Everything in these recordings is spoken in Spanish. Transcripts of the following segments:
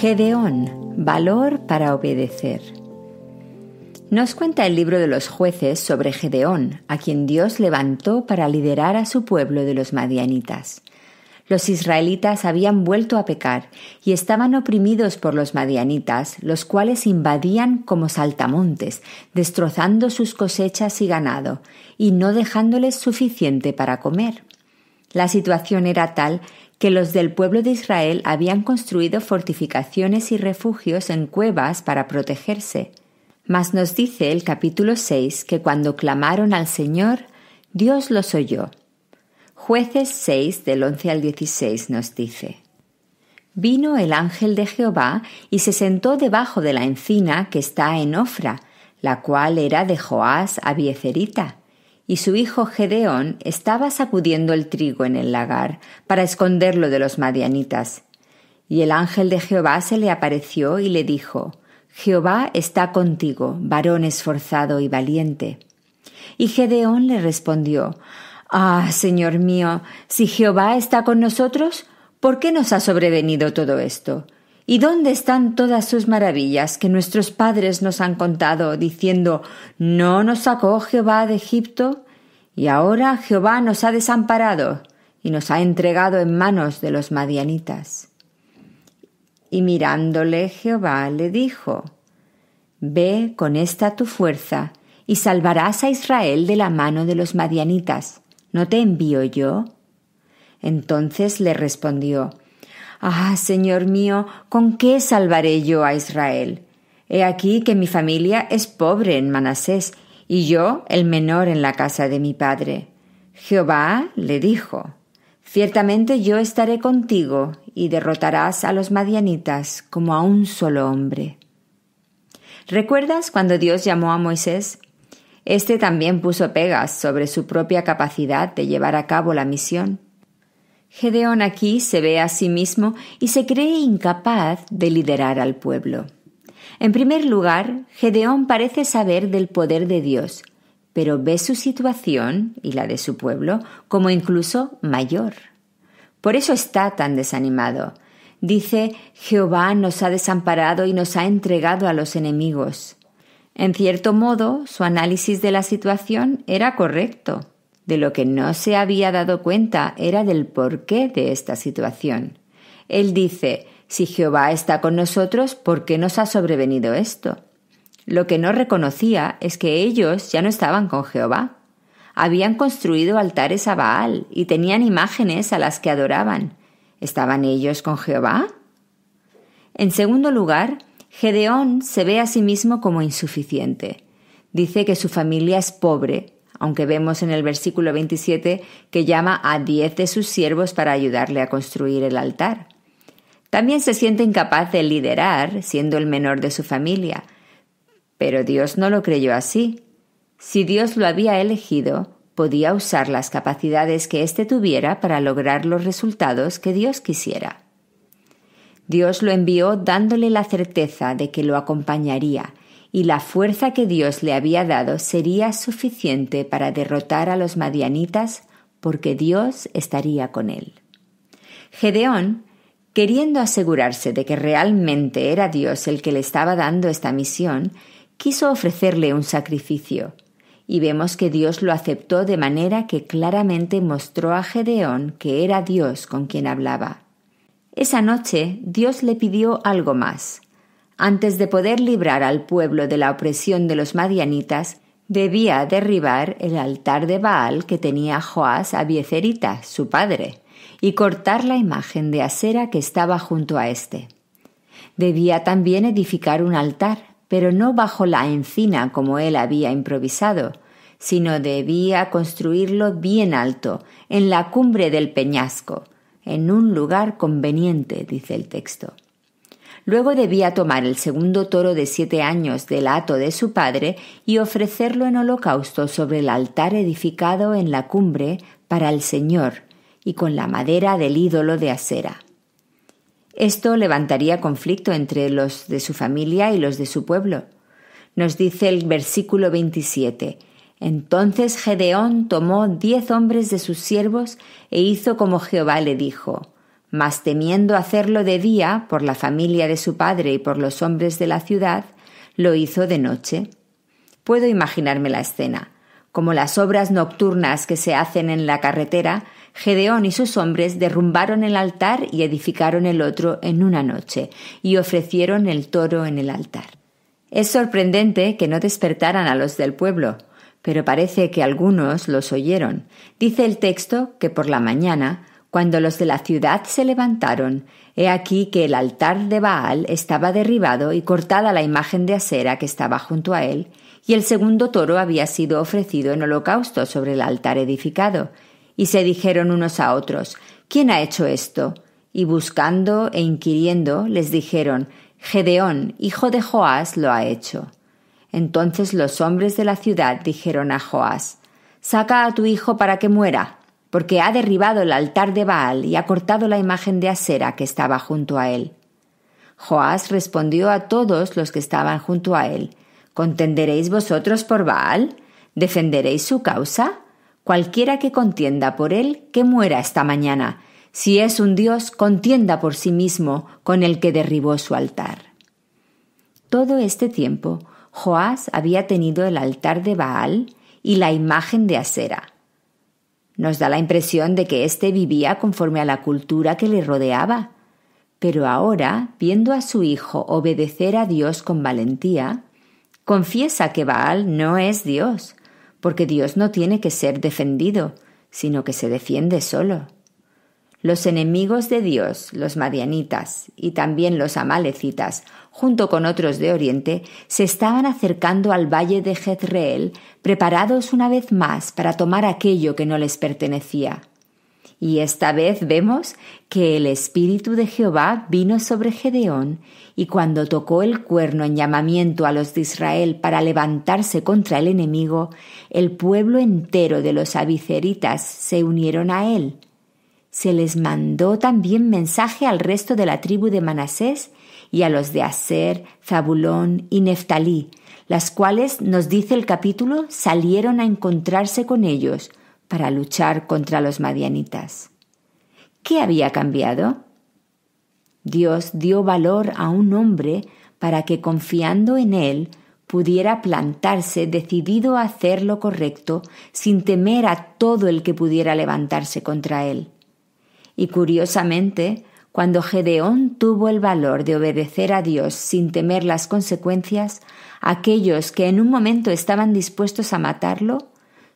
Gedeón, valor para obedecer. Nos cuenta el libro de los Jueces sobre Gedeón, a quien Dios levantó para liderar a su pueblo de los madianitas. Los israelitas habían vuelto a pecar y estaban oprimidos por los madianitas, los cuales invadían como saltamontes, destrozando sus cosechas y ganado, y no dejándoles suficiente para comer. La situación era tal que los del pueblo de Israel habían construido fortificaciones y refugios en cuevas para protegerse. Mas nos dice el capítulo 6 que cuando clamaron al Señor, Dios los oyó. Jueces 6, del 11 al 16 nos dice: Vino el ángel de Jehová y se sentó debajo de la encina que está en Ofra, la cual era de Joás abiezerita, y su hijo Gedeón estaba sacudiendo el trigo en el lagar para esconderlo de los madianitas. Y el ángel de Jehová se le apareció y le dijo: Jehová está contigo, varón esforzado y valiente. Y Gedeón le respondió: Ah, Señor mío, si Jehová está con nosotros, ¿por qué nos ha sobrevenido todo esto? ¿Y dónde están todas sus maravillas que nuestros padres nos han contado, diciendo: ¿No nos sacó Jehová de Egipto? Y ahora Jehová nos ha desamparado y nos ha entregado en manos de los madianitas. Y mirándole Jehová le dijo: Ve con esta tu fuerza y salvarás a Israel de la mano de los madianitas. ¿No te envío yo? Entonces le respondió: Ah, Señor mío, ¿con qué salvaré yo a Israel? He aquí que mi familia es pobre en Manasés, y yo el menor en la casa de mi padre. Jehová le dijo: Ciertamente yo estaré contigo, y derrotarás a los madianitas como a un solo hombre. ¿Recuerdas cuando Dios llamó a Moisés? Este también puso pegas sobre su propia capacidad de llevar a cabo la misión. Gedeón aquí se ve a sí mismo y se cree incapaz de liderar al pueblo. En primer lugar, Gedeón parece saber del poder de Dios, pero ve su situación y la de su pueblo como incluso mayor. Por eso está tan desanimado. Dice: Jehová nos ha desamparado y nos ha entregado a los enemigos. En cierto modo, su análisis de la situación era correcto. De lo que no se había dado cuenta era del porqué de esta situación. Él dice: si Jehová está con nosotros, ¿por qué nos ha sobrevenido esto? Lo que no reconocía es que ellos ya no estaban con Jehová. Habían construido altares a Baal y tenían imágenes a las que adoraban. ¿Estaban ellos con Jehová? En segundo lugar, Gedeón se ve a sí mismo como insuficiente. Dice que su familia es pobre, aunque vemos en el versículo 27 que llama a 10 de sus siervos para ayudarle a construir el altar. También se siente incapaz de liderar, siendo el menor de su familia. Pero Dios no lo creyó así. Si Dios lo había elegido, podía usar las capacidades que éste tuviera para lograr los resultados que Dios quisiera. Dios lo envió dándole la certeza de que lo acompañaría, y la fuerza que Dios le había dado sería suficiente para derrotar a los madianitas, porque Dios estaría con él. Gedeón, queriendo asegurarse de que realmente era Dios el que le estaba dando esta misión, quiso ofrecerle un sacrificio, y vemos que Dios lo aceptó de manera que claramente mostró a Gedeón que era Dios con quien hablaba. Esa noche Dios le pidió algo más. Antes de poder librar al pueblo de la opresión de los madianitas, debía derribar el altar de Baal que tenía Joás abiezerita, su padre, y cortar la imagen de Asera que estaba junto a éste. Debía también edificar un altar, pero no bajo la encina como él había improvisado, sino debía construirlo bien alto, en la cumbre del peñasco, en un lugar conveniente, dice el texto. Luego debía tomar el segundo toro de 7 años del hato de su padre y ofrecerlo en holocausto sobre el altar edificado en la cumbre para el Señor y con la madera del ídolo de Asera. Esto levantaría conflicto entre los de su familia y los de su pueblo. Nos dice el versículo 27: Entonces Gedeón tomó 10 hombres de sus siervos e hizo como Jehová le dijo. mas temiendo hacerlo de día por la familia de su padre y por los hombres de la ciudad, lo hizo de noche. Puedo imaginarme la escena. Como las obras nocturnas que se hacen en la carretera, Gedeón y sus hombres derrumbaron el altar y edificaron el otro en una noche, y ofrecieron el toro en el altar. Es sorprendente que no despertaran a los del pueblo, pero parece que algunos los oyeron. Dice el texto que por la mañana, cuando los de la ciudad se levantaron, he aquí que el altar de Baal estaba derribado y cortada la imagen de Asera que estaba junto a él, y el segundo toro había sido ofrecido en holocausto sobre el altar edificado. Y se dijeron unos a otros: ¿Quién ha hecho esto? Y buscando e inquiriendo les dijeron: Gedeón, hijo de Joás, lo ha hecho. Entonces los hombres de la ciudad dijeron a Joás: Saca a tu hijo para que muera, porque ha derribado el altar de Baal y ha cortado la imagen de Asera que estaba junto a él. Joás respondió a todos los que estaban junto a él: ¿Contenderéis vosotros por Baal? ¿Defenderéis su causa? Cualquiera que contienda por él, que muera esta mañana. Si es un dios, contienda por sí mismo con el que derribó su altar. Todo este tiempo, Joás había tenido el altar de Baal y la imagen de Asera. Nos da la impresión de que éste vivía conforme a la cultura que le rodeaba. Pero ahora, viendo a su hijo obedecer a Dios con valentía, confiesa que Baal no es Dios, porque Dios no tiene que ser defendido, sino que se defiende solo. Los enemigos de Dios, los madianitas y también los amalecitas, junto con otros de Oriente, se estaban acercando al valle de Jezreel, preparados una vez más para tomar aquello que no les pertenecía. Y esta vez vemos que el Espíritu de Jehová vino sobre Gedeón, y cuando tocó el cuerno en llamamiento a los de Israel para levantarse contra el enemigo, el pueblo entero de los abiceritas se unieron a él. Se les mandó también mensaje al resto de la tribu de Manasés y a los de Aser, Zabulón y Neftalí, las cuales, nos dice el capítulo, salieron a encontrarse con ellos para luchar contra los madianitas. ¿Qué había cambiado? Dios dio valor a un hombre para que, confiando en él, pudiera plantarse decidido a hacer lo correcto sin temer a todo el que pudiera levantarse contra él. Y curiosamente, cuando Gedeón tuvo el valor de obedecer a Dios sin temer las consecuencias, aquellos que en un momento estaban dispuestos a matarlo,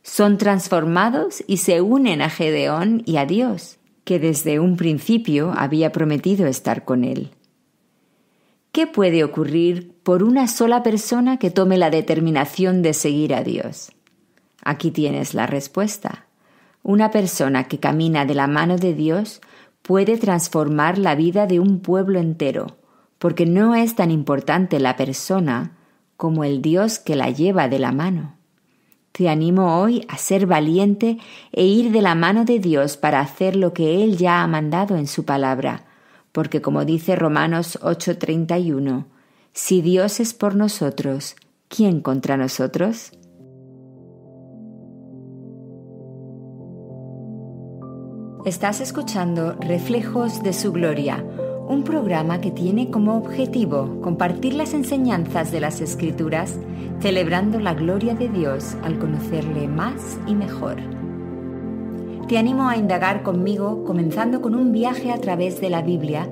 son transformados y se unen a Gedeón y a Dios, que desde un principio había prometido estar con él. ¿Qué puede ocurrir por una sola persona que tome la determinación de seguir a Dios? Aquí tienes la respuesta. Una persona que camina de la mano de Dios puede transformar la vida de un pueblo entero, porque no es tan importante la persona como el Dios que la lleva de la mano. Te animo hoy a ser valiente e ir de la mano de Dios para hacer lo que Él ya ha mandado en su palabra, porque como dice Romanos 8:31, si Dios es por nosotros, ¿quién contra nosotros? Estás escuchando Reflejos de su Gloria, un programa que tiene como objetivo compartir las enseñanzas de las Escrituras, celebrando la gloria de Dios al conocerle más y mejor. Te animo a indagar conmigo, comenzando con un viaje a través de la Biblia,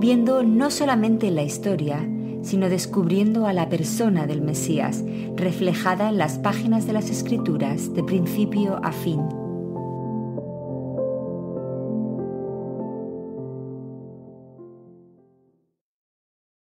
viendo no solamente la historia, sino descubriendo a la persona del Mesías, reflejada en las páginas de las Escrituras de principio a fin.